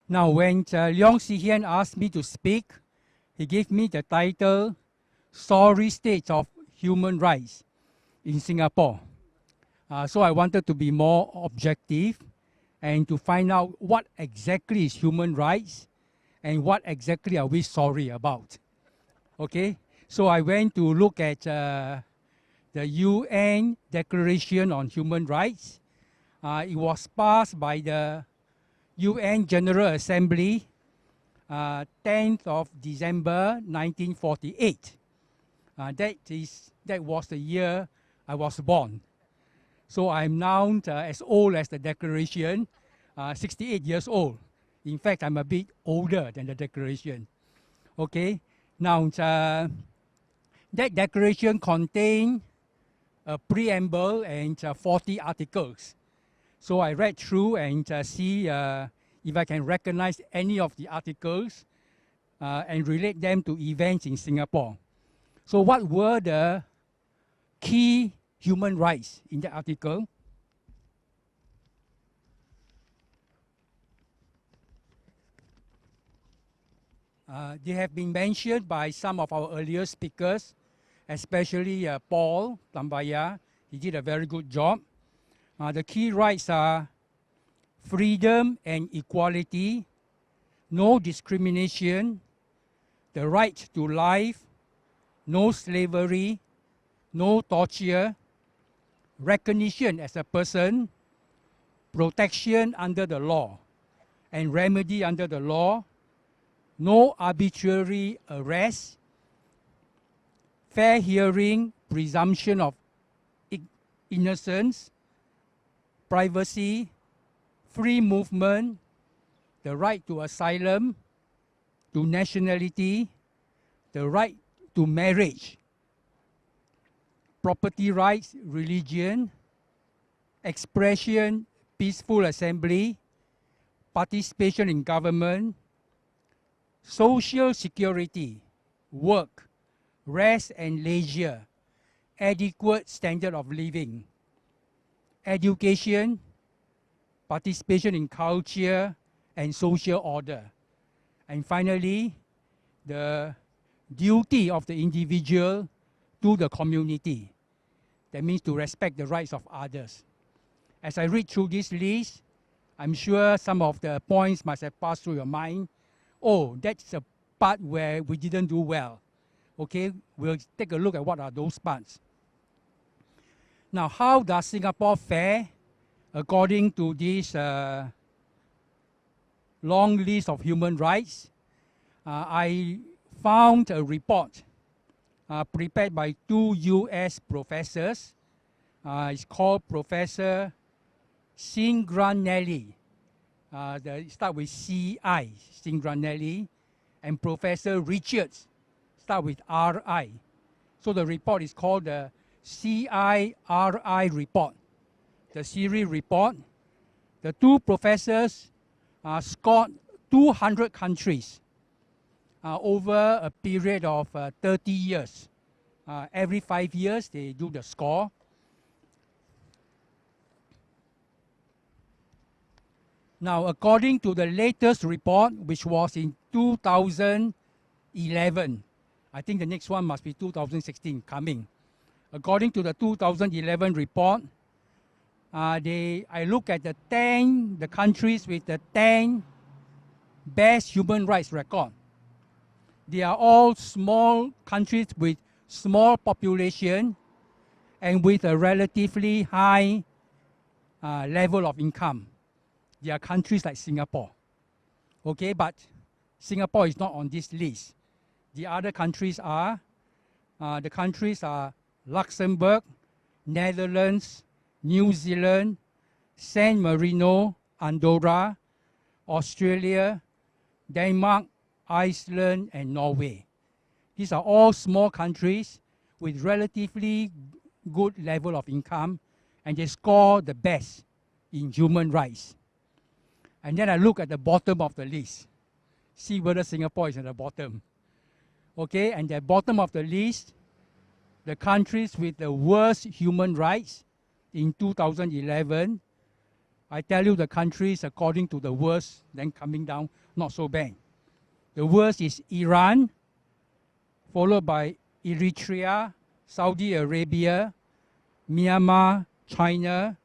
Now, when Leong Si-hian asked me to speak, he gave me the title, Sorry State of Human Rights in Singapore. So I wanted to be more objective and to find out what exactly is human rights and what exactly are we sorry about. Okay, so I went to look at the UN Declaration on Human Rights. It was passed by the UN General Assembly 10th of December 1948. That was the year I was born. So I'm now as old as the Declaration, 68 years old. In fact, I'm a bit older than the Declaration. Okay, now that Declaration contained a preamble and 40 articles. So I read through and see if I can recognize any of the articles and relate them to events in Singapore. So what were the key human rights in the article? They have been mentioned by some of our earlier speakers, especially Paul Tambaya. He did a very good job. The key rights are freedom and equality, no discrimination, the right to life, no slavery, no torture, recognition as a person, protection under the law, and remedy under the law, no arbitrary arrest, fair hearing, presumption of innocence, privacy, free movement, the right to asylum, to nationality, the right to marriage, property rights, religion, expression, peaceful assembly, participation in government, social security, work, rest and leisure, adequate standard of living, education, participation in culture and social order, and finally, the duty of the individual to the community. That means to respect the rights of others. As I read through this list, I'm sure some of the points must have passed through your mind. Oh, that's a part where we didn't do well. Okay, we'll take a look at what are those parts. Now, how does Singapore fare according to this long list of human rights? I found a report prepared by two US professors. It's called Professor Singranelli. Start with C.I., Singranelli, and Professor Richards, start with R.I. So the report is called the CIRI report, the series report. The two professors scored 200 countries over a period of 30 years. Every 5 years, they do the score. Now, according to the latest report, which was in 2011, I think the next one must be 2016 coming. According to the 2011 report, I look at the countries with the 10 best human rights record. They are all small countries with small population and with a relatively high level of income. They are countries like Singapore. Okay, but Singapore is not on this list. The other countries are, Luxembourg, Netherlands, New Zealand, San Marino, Andorra, Australia, Denmark, Iceland, and Norway. These are all small countries with relatively good level of income, and they score the best in human rights. And then I look at the bottom of the list, see whether Singapore is at the bottom. Okay, and the bottom of the list, the countries with the worst human rights in 2011, I tell you the countries according to the worst, then coming down, not so bad. The worst is Iran, followed by Eritrea, Saudi Arabia, Myanmar, China,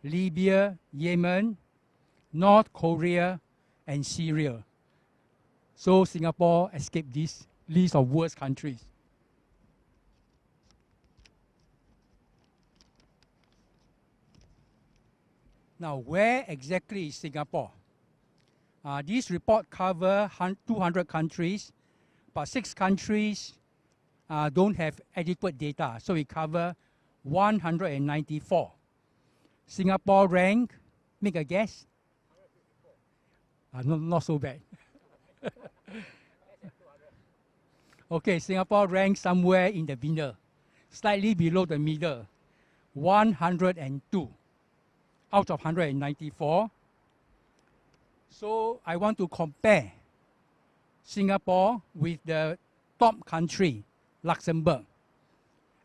Libya, Yemen, North Korea, and Syria. So Singapore escaped this list of worst countries. Now, where exactly is Singapore? This report covers 200 countries, but 6 countries don't have adequate data, so we cover 194. Singapore rank, make a guess? Not so bad. Okay, Singapore ranks somewhere in the middle, slightly below the middle, 102 out of 194. So I want to compare Singapore with the top country, Luxembourg.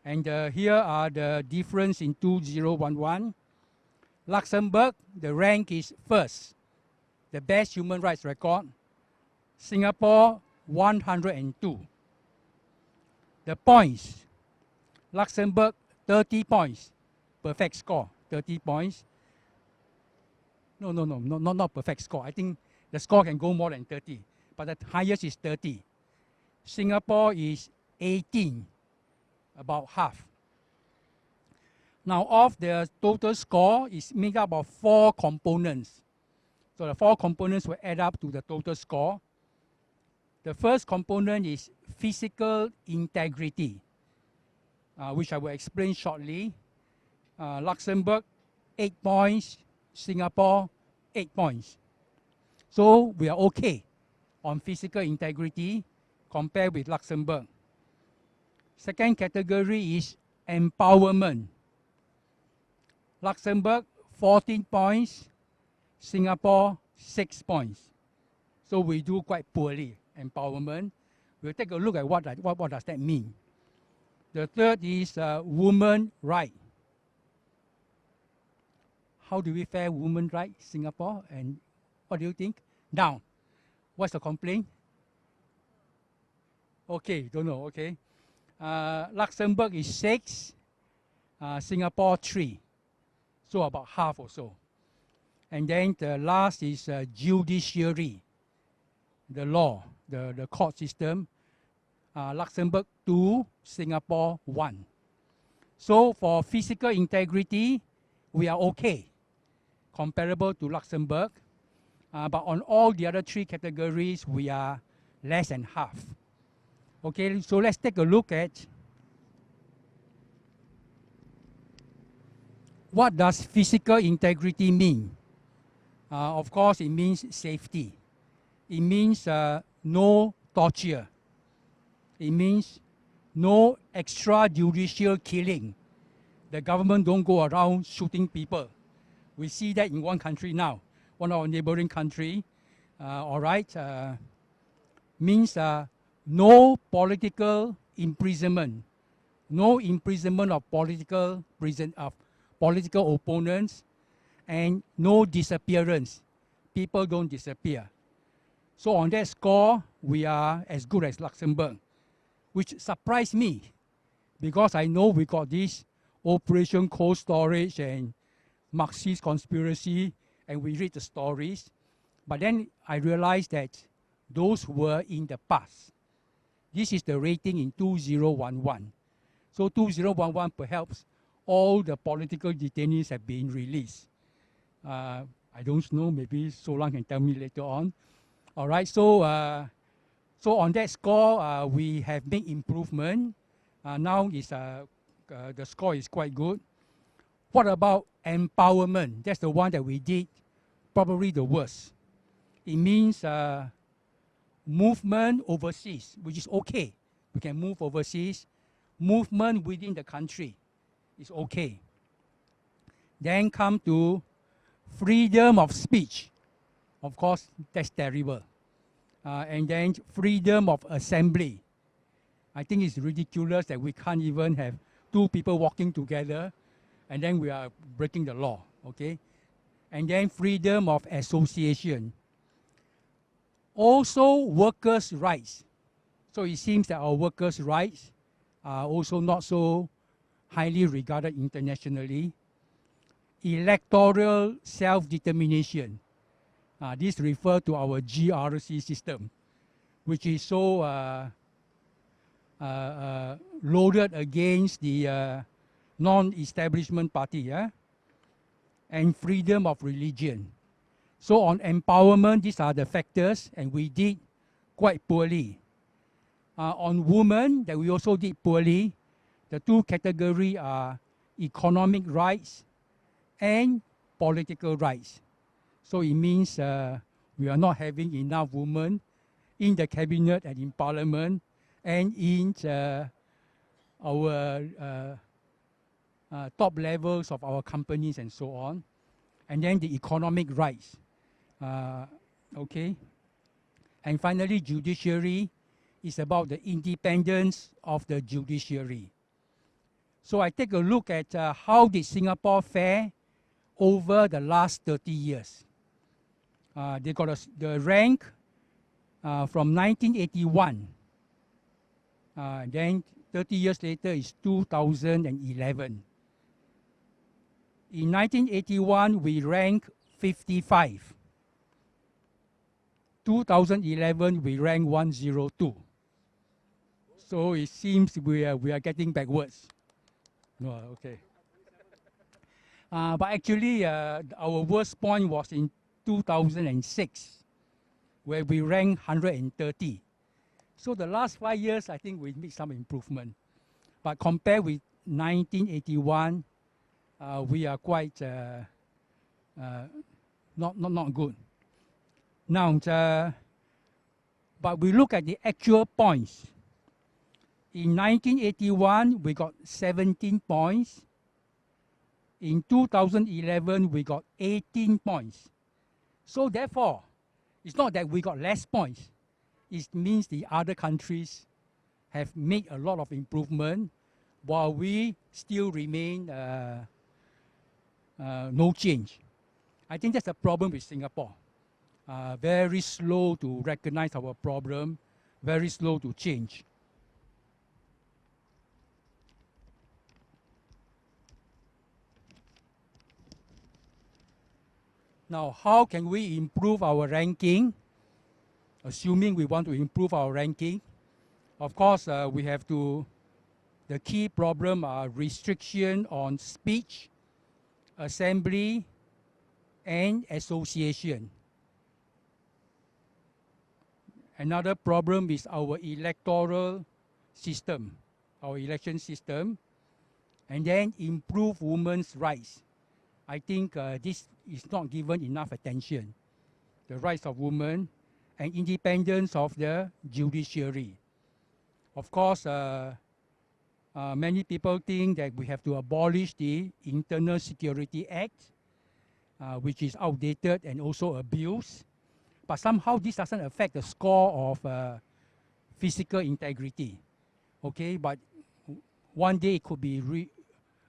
And here are the difference in 2011. Luxembourg, the rank is first, the best human rights record. Singapore, 102. The points, Luxembourg, 30 points, perfect score, 30 points. No, not perfect score. I think the score can go more than 30, but the highest is 30. Singapore is 18, about half. Now, of the total score is made up of 4 components. So the 4 components will add up to the total score. The first component is physical integrity, which I will explain shortly. Luxembourg, 8 points. Singapore, 8 points. So we are okay on physical integrity compared with Luxembourg. Second category is empowerment. Luxembourg, 14 points. Singapore, 6 points. So we do quite poorly, empowerment. We'll take a look at what does that mean. The third is women rights. How do we fare women's rights, Singapore? And what do you think? Down. What's the complaint? Okay, don't know, okay. Luxembourg is 6, Singapore 3. So about half or so. And then the last is judiciary, the law, the court system. Luxembourg 2, Singapore 1. So for physical integrity, we are okay, comparable to Luxembourg. But on all the other 3 categories, we are less than half. Okay, so let's take a look at what does physical integrity mean. Of course, it means safety. It means no torture. It means no extrajudicial killing. The government don't go around shooting people. We see that in one country now, one of our neighboring country. All right, means no political imprisonment, no imprisonment of political opponents, and no disappearance. People don't disappear. So on that score, we are as good as Luxembourg, which surprised me because I know we got this Operation Cold Storage and Marxist conspiracy, and we read the stories. But then I realized that those were in the past. This is the rating in 2011. So 2011, perhaps all the political detainees have been released. I don't know, maybe Solang can tell me later on. All right, so on that score, we have made improvement. Now the score is quite good. What about empowerment? That's the one that we did probably the worst. It means movement overseas, which is okay. We can move overseas. Movement within the country is okay. Then come to freedom of speech. Of course, that's terrible. And then freedom of assembly. I think it's ridiculous that we can't even have 2 people walking together and then we are breaking the law, okay? and then freedom of association. Also, workers' rights. So it seems that our workers' rights are also not so highly regarded internationally. Electoral self-determination. This refers to our GRC system, which is so loaded against the non-establishment party, yeah? And freedom of religion. So on empowerment, these are the factors, and we did quite poorly. On women, that we also did poorly. The two categories are economic rights and political rights. So it means we are not having enough women in the cabinet and in parliament and in our top levels of our companies and so on. And then the economic rights. Okay. And finally, judiciary is about the independence of the judiciary. So I take a look at how did Singapore fare over the last 30 years. They got the rank from 1981. Then 30 years later is 2011. In 1981, we ranked 55. 2011, we ranked 102. So it seems we are getting backwards. No, okay. But actually, our worst point was in 2006, where we ranked 130. So the last 5 years, I think we made some improvement. But compared with 1981, we are quite not good. Now, but we look at the actual points. In 1981, we got 17 points. In 2011, we got 18 points. So therefore, it's not that we got less points. It means the other countries have made a lot of improvement, while we still remain no change. I think that's a problem with Singapore. Very slow to recognize our problem, very slow to change. Now, how can we improve our ranking? Assuming we want to improve our ranking, of course, we have to, the key problem are restriction on speech, assembly, and association. Another problem is our electoral system, our election system, and then improve women's rights. I think this is not given enough attention. The rights of women and independence of the judiciary. Of course, many people think that we have to abolish the Internal Security Act, which is outdated and also abused. But somehow this doesn't affect the score of physical integrity. Okay, but one day it could be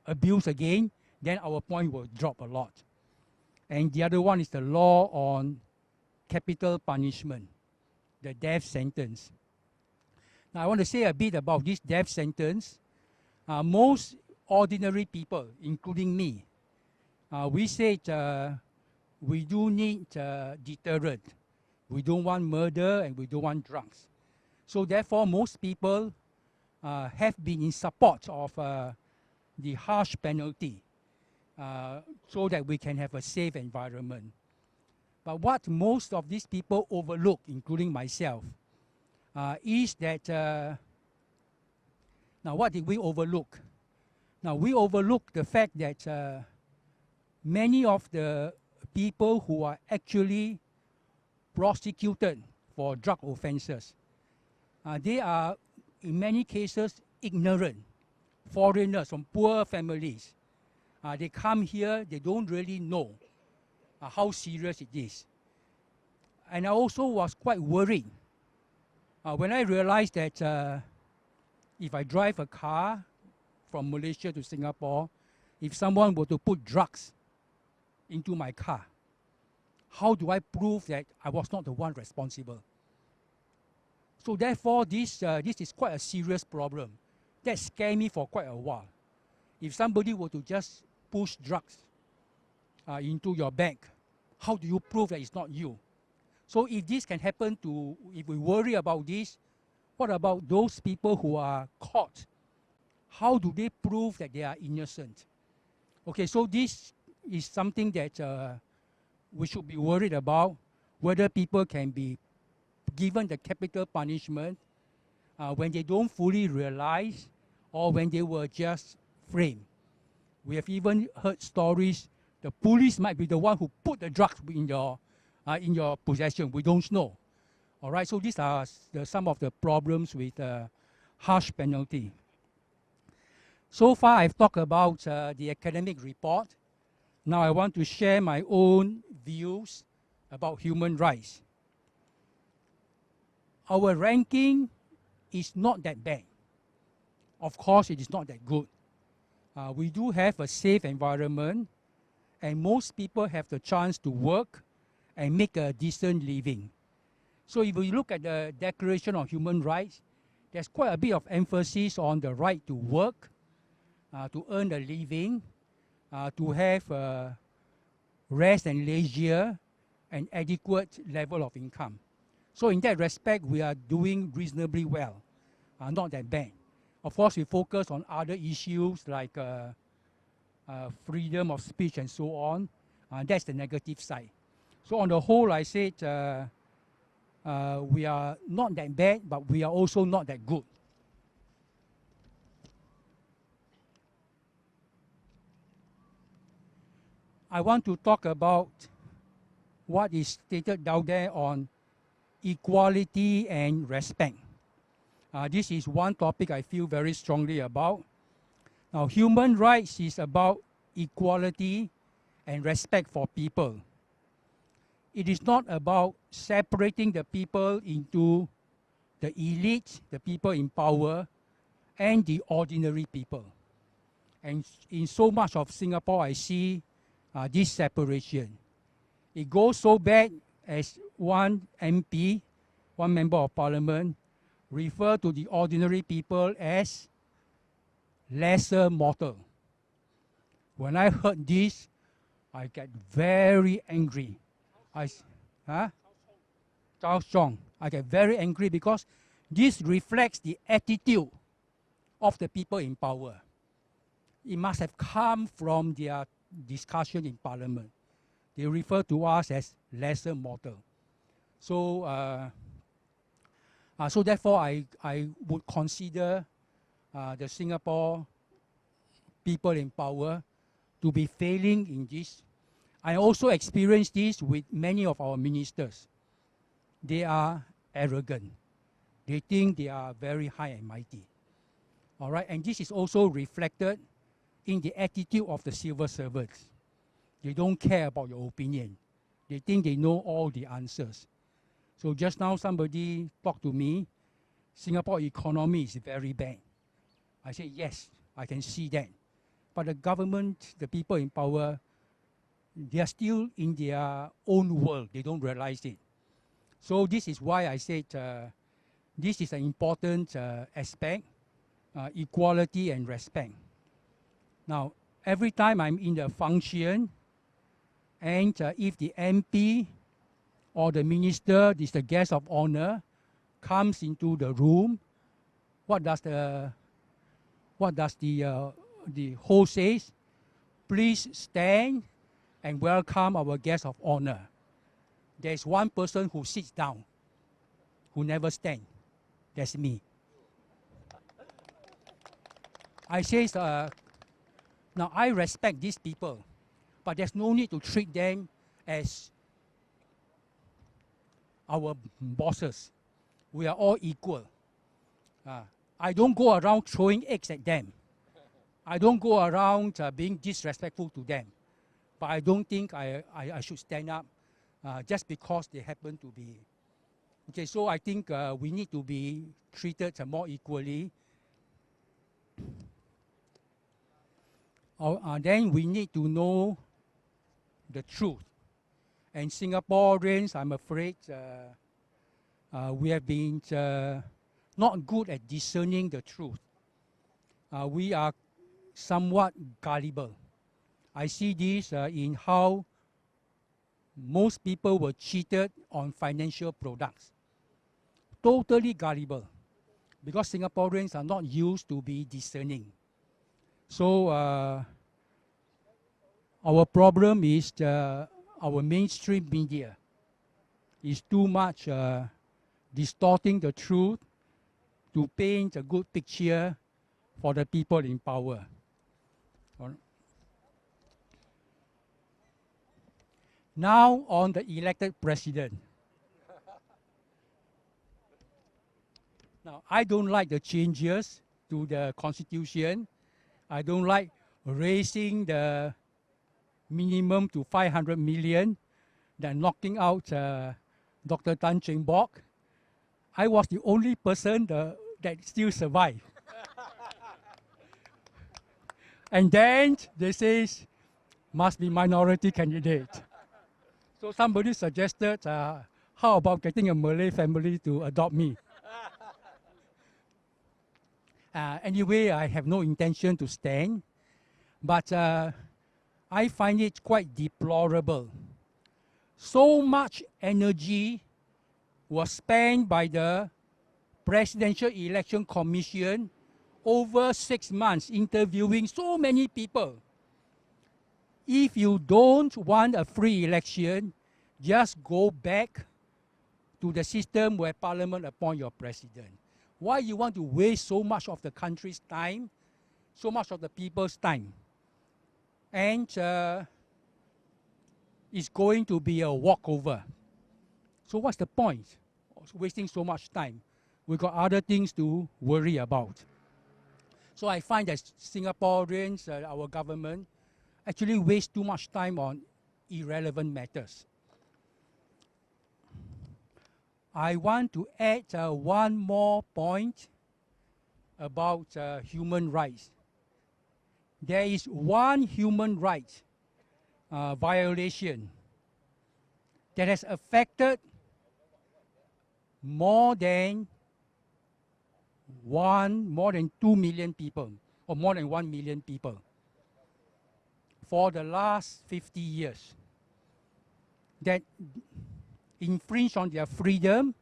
abused again, then our point will drop a lot. And the other one is the law on capital punishment, the death sentence. Now I want to say a bit about this death sentence. Most ordinary people, including me, we said we do need deterrent. We don't want murder and we don't want drugs. So therefore, most people have been in support of the harsh penalty so that we can have a safe environment. But what most of these people overlook, including myself, is that, now what did we overlook? Now we overlook the fact that many of the people who are actually prosecuted for drug offenses, they are in many cases ignorant, foreigners from poor families. They come here, they don't really know how serious it is. And I also was quite worried when I realized that if I drive a car from Malaysia to Singapore, if someone were to put drugs into my car, how do I prove that I was not the one responsible? So therefore, this is quite a serious problem that scared me for quite a while. If somebody were to just push drugs into your bag, how do you prove that it's not you? So if this can happen if we worry about this, what about those people who are caught? How do they prove that they are innocent? Okay, so this is something that we should be worried about, whether people can be given the capital punishment when they don't fully realize or when they were just framed. We have even heard stories the police might be the one who put the drugs in your possession. We don't know. All right, so these are some of the problems with harsh penalty. So far, I've talked about the academic report. Now I want to share my own views about human rights. Our ranking is not that bad. Of course, it is not that good. We do have a safe environment, and most people have the chance to work and make a decent living. So if we look at the Declaration of Human Rights, there's quite a bit of emphasis on the right to work, to earn a living, to have rest and leisure, and adequate level of income. So in that respect, we are doing reasonably well, not that bad. Of course, we focus on other issues like freedom of speech and so on. That's the negative side. So on the whole, I said we are not that bad, but we are also not that good. I want to talk about what is stated down there on equality and respect. This is one topic I feel very strongly about. Now, human rights is about equality and respect for people. It is not about separating the people into the elite, the people in power, and the ordinary people. And in so much of Singapore, I see this separation. It goes so bad as one MP, one member of parliament, refer to the ordinary people as lesser mortal. When I heard this, I get very angry. Charles Chong. I get very angry because this reflects the attitude of the people in power. It must have come from their discussion in parliament. They refer to us as lesser mortal. So, so therefore, I would consider the Singapore people in power to be failing in this. I also experienced this with many of our ministers. They are arrogant. They think they are very high and mighty. All right, and this is also reflected in the attitude of the civil servants. They don't care about your opinion. They think they know all the answers. So just now somebody talked to me, Singapore economy is very bad. I said, yes, I can see that. But the government, the people in power, they are still in their own world. They don't realize it. So this is why I said this is an important aspect, equality and respect. Now, every time I'm in the function, and if the MP or the minister, this is the guest of honor, comes into the room, what does the host says? Please stand and welcome our guest of honor. There's one person who sits down, who never stands. That's me. I say, now I respect these people, but there's no need to treat them as our bosses. We are all equal. I don't go around throwing eggs at them. I don't go around being disrespectful to them. But I don't think I should stand up just because they happen to be. Okay, so I think we need to be treated more equally. Then we need to know the truth. And Singaporeans, I'm afraid, we have been not good at discerning the truth. We are somewhat gullible. I see this in how most people were cheated on financial products. Totally gullible, because Singaporeans are not used to be discerning. So our problem is our mainstream media is too much distorting the truth to paint a good picture for the people in power. Now on the elected president. Now, I don't like the changes to the constitution. I don't like raising the minimum to 500 million, then knocking out Dr. Tan Cheng Bock. I was the only person that still survived. And then they say, must be minority candidate. So somebody suggested, how about getting a Malay family to adopt me? Anyway, I have no intention to stand, but I find it quite deplorable. So much energy was spent by the Presidential Election Commission over 6 months interviewing so many people. If you don't want a free election, just go back to the system where Parliament appoints your president. Why you want to waste so much of the country's time, so much of the people's time? And it's going to be a walkover. So what's the point of wasting so much time? We've got other things to worry about. So I find that Singaporeans, our government, actually waste too much time on irrelevant matters. I want to add one more point about human rights. There is one human right violation that has affected more than 2 million people, or more than 1 million people, for the last 50 years, that infringe on their freedom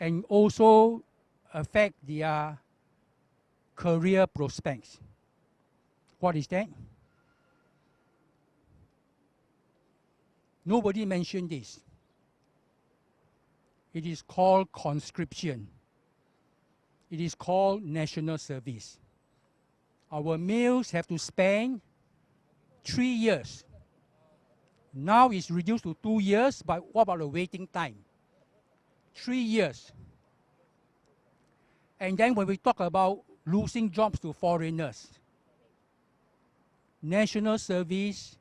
and also affect their career prospects. What is that? Nobody mentioned this. It is called conscription. It is called national service. Our males have to spend 3 years. Now it's reduced to 2 years, but what about the waiting time? 3 years. And then when we talk about losing jobs to foreigners, national service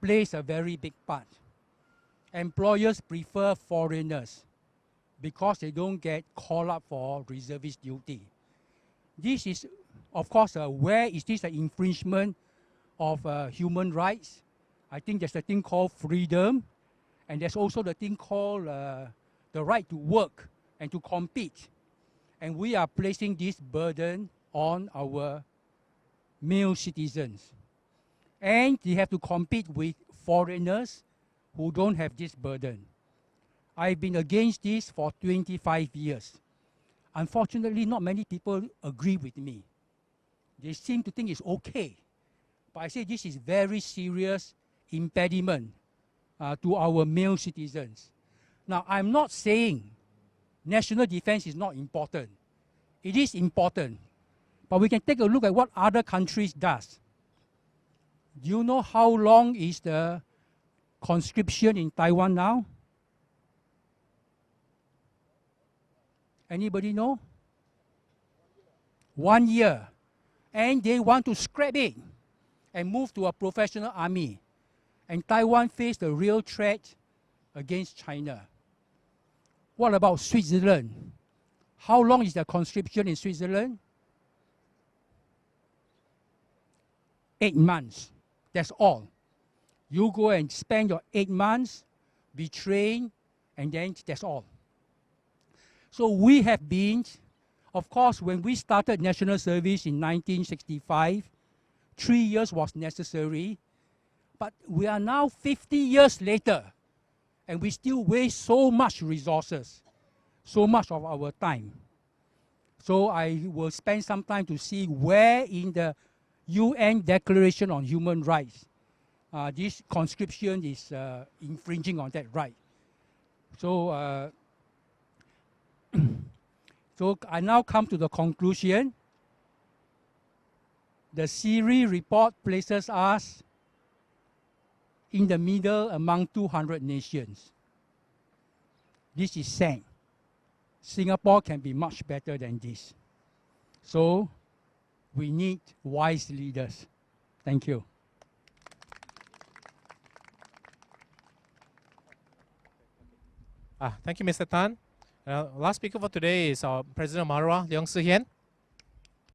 plays a very big part. Employers prefer foreigners because they don't get called up for reservist duty. This is, of course, where is this an infringement of human rights? I think there's a thing called freedom, and there's also the thing called the right to work and to compete. And we are placing this burden on our male citizens. And they have to compete with foreigners who don't have this burden. I've been against this for 25 years. Unfortunately, not many people agree with me. They seem to think it's okay. But I say this is very serious impediment to our male citizens. Now, I'm not saying national defense is not important. It is important. But we can take a look at what other countries does. Do you know how long is the conscription in Taiwan now? Anybody know? 1 year. And they want to scrap it and move to a professional army. And Taiwan faced a real threat against China. What about Switzerland? How long is the conscription in Switzerland? 8 months. That's all. You go and spend your 8 months, be trained, and then that's all. So we have been, of course, when we started national service in 1965, 3 years was necessary, but we are now 50 years later, and we still waste so much resources, so much of our time. So I will spend some time to see where in the UN Declaration on Human Rights this conscription is infringing on that right. So, so I now come to the conclusion. The Siri report places us in the middle among 200 nations. This is sad. Singapore can be much better than this. So we need wise leaders. Thank you. Thank you, Mr. Tan. Last speaker for today is our President of Marwa, Leong Si Hien.